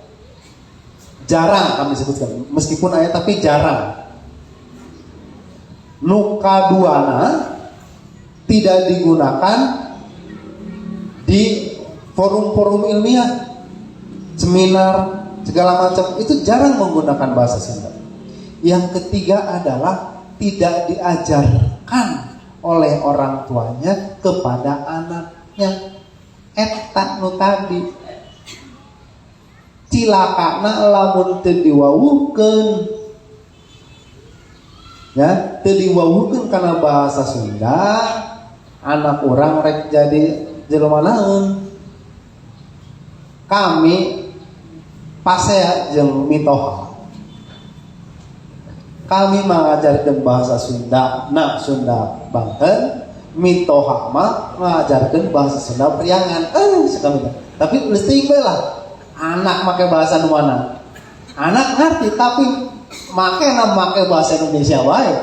Jarang kami sebutkan. Meskipun aya tapi jarang. Nu kaduana tidak digunakan di forum-forum ilmiah, seminar, segala macam, itu jarang menggunakan bahasa Sunda. Yang ketiga adalah tidak diajarkan oleh orang tuanya kepada anaknya. Eta nu tadi cilakana lamun teu diwawuhkeun, ya, teu diwawuhkeun kana bahasa Sunda, anak orang rek jadi jelema naon. Kami pasea jeung mitoha, kami mengajarkan bahasa Sunda, Sunda Banten, mitoha mah mengajarkan bahasa Sunda Priangan. Sekali. Tapi leutik bae lah. Anak make bahasa nu mana? Anak ngerti tapi make bahasa Indonesia wae.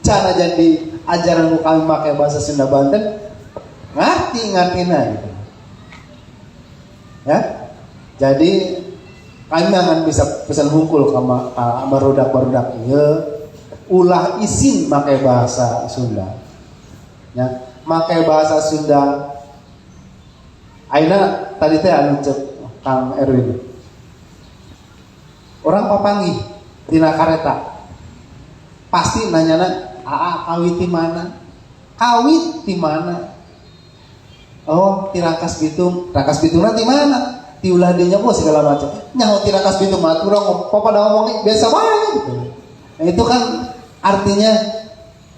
Cara jadi ajaran kami make bahasa Sunda Banten ngerti-ngertina gitu. Ya. Jadi kami akan bisa pesan hungkul sama barudak-barudak ieu ulah izin pakai bahasa Sunda. Ya, pakai bahasa Sunda. Aina tadi teh anu cek Kang Erwin. Orang papangi tina kareta. Pasti nanyana, "Aa kawit di mana?" Kawit di mana? Oh, ti Rangkas Bitung. Rangkas Bitung nanti mana? Ti ulah dinya kok segala macam. Nyaho ti Rangkas Bitung mah urang pada ngomongin biasa wae gitu. Nah, itu kan artinya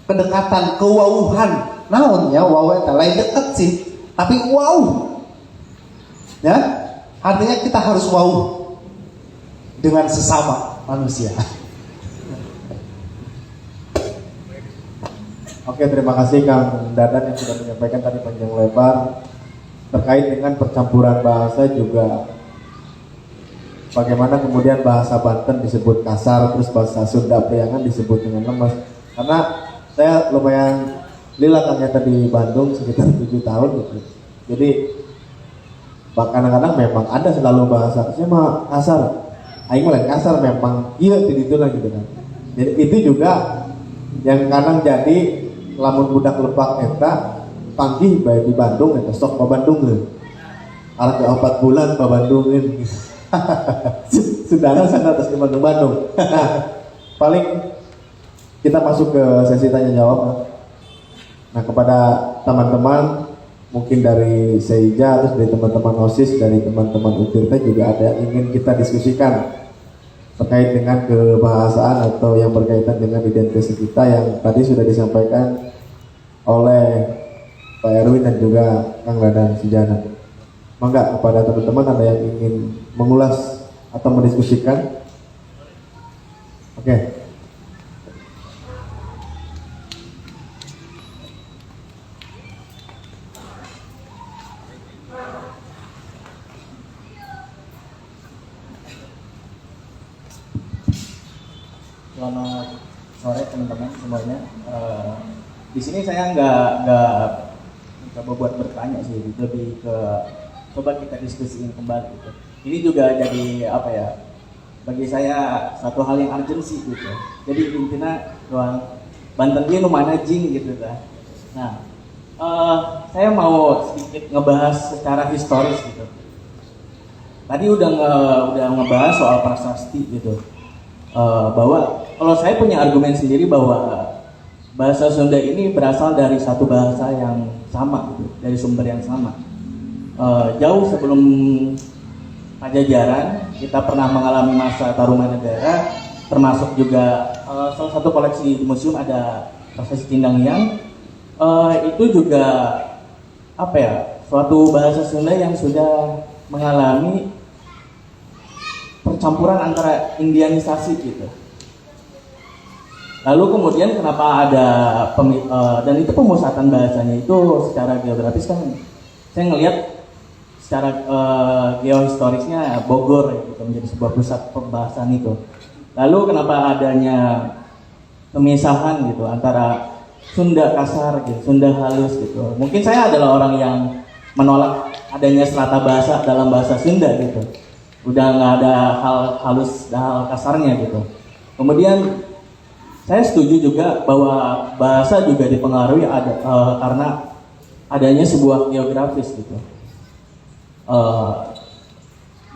kedekatan, kewauhan. Naon ya wau eta lain deket sih, tapi wow. Ya, artinya kita harus wow dengan sesama manusia. Oke, terima kasih Kang Dadan yang sudah menyampaikan tadi panjang lebar terkait dengan percampuran bahasa, juga bagaimana kemudian bahasa Banten disebut kasar, terus bahasa Sunda Priangan disebut dengan lemes. Karena saya lumayan lila kan nyata di Bandung sekitar 7 tahun gitu. Jadi kadang-kadang memang ada selalu bahasa saya mah kasar, aing mah kasar memang iya gitu lah gitu kan. Jadi itu juga yang kadang jadi lamun budak lebak eta panggih bae di Bandung eta sok ka Bandung leuh. Arek ke 4 bulan ka Bandung gitu. Saudara sana terus ke Bandung. Nah, paling kita masuk ke sesi tanya jawab. Nah, kepada teman-teman mungkin dari Seija, terus dari teman-teman OSIS, dari teman-teman UTIRTA juga ada yang ingin kita diskusikan terkait dengan kebahasaan atau yang berkaitan dengan identitas kita yang tadi sudah disampaikan oleh Pak Erwin dan juga Kang Dadan Sujana. Mangga kepada teman-teman ada yang ingin mengulas atau mendiskusikan? Oke. Selamat sore teman-teman semuanya. Di sini saya nggak buat bertanya sih, lebih ke coba kita diskusiin kembali gitu. Ini juga jadi apa ya? Bagi saya satu hal yang urgensi gitu. Jadi intinya doang Banten dia mana jing gitu kan. Nah, saya mau sedikit ngebahas secara historis gitu. Tadi udah ngebahas soal prasasti gitu. Bahwa kalau saya punya argumen sendiri bahwa bahasa Sunda ini berasal dari satu bahasa yang sama gitu, dari sumber yang sama. Jauh sebelum Pajajaran kita pernah mengalami masa Tarumanegara, termasuk juga salah satu koleksi di museum ada prasasti Cindanghyang. Itu juga apa ya, suatu bahasa Sunda yang sudah mengalami percampuran antara indianisasi gitu. Lalu kemudian kenapa ada dan itu pemusatan bahasanya itu secara geografis kan saya ngelihat secara geohistorisnya Bogor gitu menjadi sebuah pusat pembahasan itu. Lalu kenapa adanya pemisahan gitu antara Sunda kasar gitu, Sunda halus gitu. Mungkin saya adalah orang yang menolak adanya strata bahasa dalam bahasa Sunda gitu. Udah nggak ada hal halus dan hal kasarnya gitu. Kemudian saya setuju juga bahwa bahasa juga dipengaruhi karena adanya sebuah geografis gitu.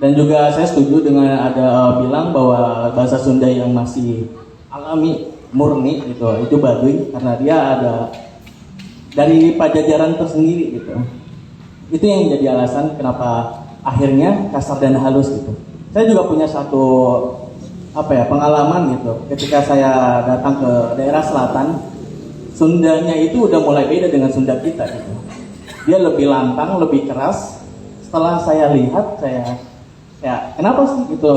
Dan juga saya setuju dengan ada bilang bahwa bahasa Sunda yang masih alami murni gitu, itu Baduy karena dia ada dari Pajajaran tersendiri gitu. Itu yang jadi alasan kenapa akhirnya kasar dan halus gitu. Saya juga punya satu pengalaman gitu. Ketika saya datang ke daerah selatan, Sundanya itu udah mulai beda dengan Sunda kita gitu. Dia lebih lantang, lebih keras. Setelah saya lihat, kenapa sih gitu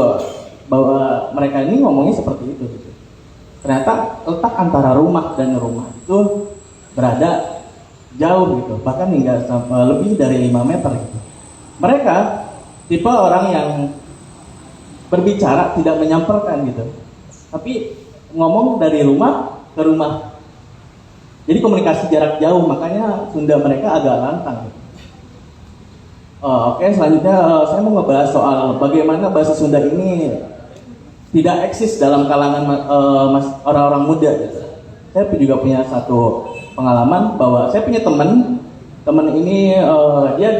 bahwa mereka ini ngomongnya seperti itu gitu. Ternyata letak antara rumah dan rumah itu berada jauh gitu, bahkan hingga lebih dari 5 meter gitu. Mereka tipe orang yang berbicara tidak menyamperkan gitu, tapi ngomong dari rumah ke rumah. Jadi komunikasi jarak jauh, makanya Sunda mereka agak lantang gitu. Oke, selanjutnya saya mau ngebahas soal bagaimana bahasa Sunda ini tidak eksis dalam kalangan orang-orang muda gitu. Saya juga punya satu pengalaman bahwa saya punya teman ini dia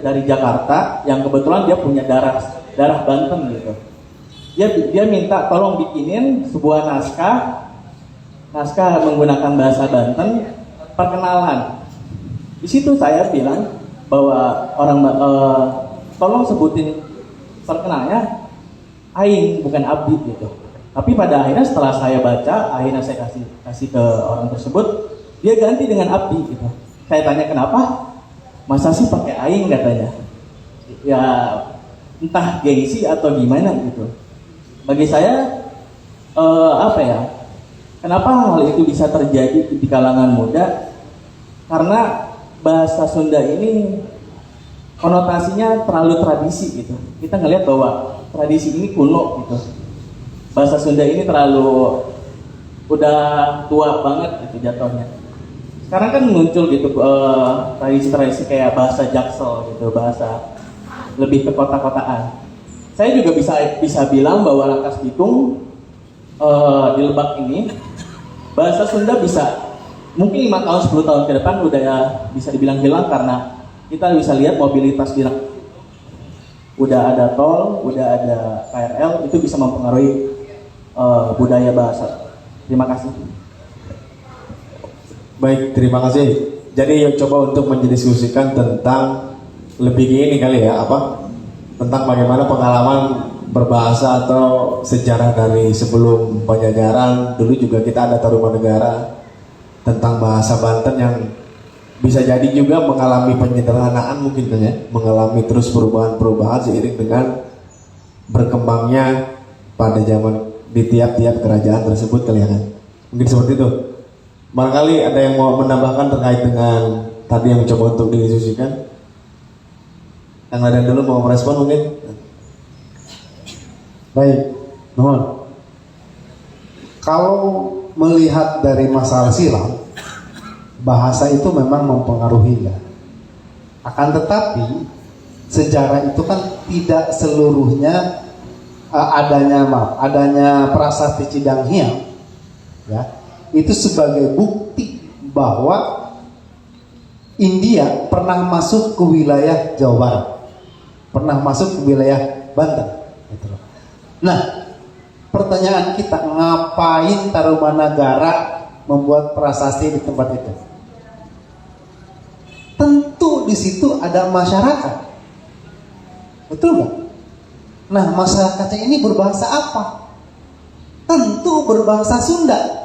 dari Jakarta yang kebetulan dia punya darah Banten gitu. Dia minta tolong bikinin sebuah naskah menggunakan bahasa Banten perkenalan. Di situ saya bilang bahwa tolong sebutin perkenalnya aing bukan abdi gitu. Tapi pada akhirnya setelah saya baca, akhirnya saya kasih ke orang tersebut, dia ganti dengan abdi gitu. Saya tanya kenapa? Masa sih pakai aing katanya? Ya entah gengsi atau gimana gitu. Bagi saya kenapa hal itu bisa terjadi di kalangan muda? Karena bahasa Sunda ini konotasinya terlalu tradisi gitu. Kita ngelihat bahwa tradisi ini kuno gitu. Bahasa Sunda ini terlalu udah tua banget gitu jatuhnya. Sekarang kan muncul gitu tradisi-tradisi kayak bahasa Jaksel gitu, bahasa lebih ke kota-kotaan. Saya juga bisa bilang bahwa Rangkas Bitung di Lebak ini bahasa Sunda bisa mungkin 5 tahun 10 tahun ke depan udah bisa dibilang hilang karena kita bisa lihat mobilitas di udah ada tol, udah ada KRL, itu bisa mempengaruhi budaya bahasa. Terima kasih. Baik, terima kasih. Jadi coba untuk mendiskusikan tentang lebih ini kali ya, tentang bagaimana pengalaman berbahasa atau sejarah dari sebelum penjajahan. Dulu juga kita ada Tarumanegara tentang bahasa Banten yang bisa jadi juga mengalami penyederhanaan mungkin kan ya, mengalami terus perubahan-perubahan seiring dengan berkembangnya pada zaman di tiap-tiap kerajaan tersebut kali ya kan. Mungkin seperti itu. Barangkali ada yang mau menambahkan terkait dengan tadi yang coba untuk didiskusikan. Yang ada dulu mau merespon mungkin. Baik, mohon. Kalau melihat dari masalah silam, bahasa itu memang mempengaruhi ya. Akan tetapi sejarah itu kan tidak seluruhnya adanya prasasti Cidanghiang ya. Itu sebagai bukti bahwa India pernah masuk ke wilayah Jawa Barat, pernah masuk ke wilayah Banten. Gitu. Nah, pertanyaan kita, ngapain Tarumanagara membuat prasasti di tempat itu? Tentu di situ ada masyarakat, betul nggak? Nah, masyarakatnya ini berbahasa apa? Tentu berbahasa Sunda.